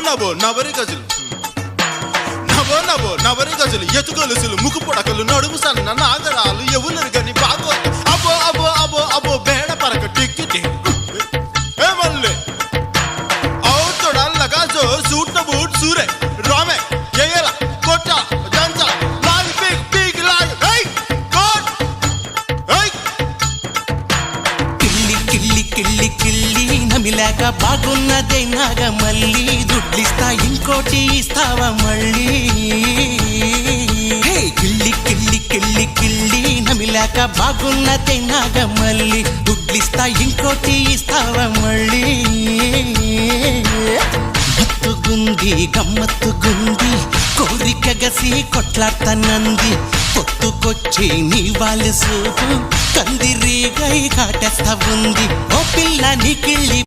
నవో నవరి గజులు నవో నవో నవరి గజులు ఎతుగొలుసులు ముక్కు పొడకలు నడుము సన్న నాగరాలు ఎవరు గని బాగో అబో అబో అబో అబో బేడ పరక టిక్కి ఏ మల్లె ఔతొడల్లగా జోర్ సూట్న బూట్ సూరే రామే ఎయల కొట్ట జంజ లాల్ బిగ్ బిగ్ లాల్ హై కోట్ హై కిల్లి కిల్లి కిల్లి కిల్లి నమిలాక బాగున్నదే నాగమల్లి దుడ్లిస్తా ఇంకోటి ఇస్తావా మళ్ళీ హే కిల్లి కిల్లి కిల్లి కిల్లి నమిలాక బాగున్నదే నాగమల్లి దుడ్లిస్తా ఇంకోటి ఇస్తావా మళ్ళీ మత్తుగుంది గమ్మత్తుగుంది కోరిక గసి కొట్లాడతానంది పొత్తుకొచ్చి నీ వాళ్ళు సూపు కందిరీగై కాటేస్తా ఉంది ఓ పిల్ల నీ కిళ్ళి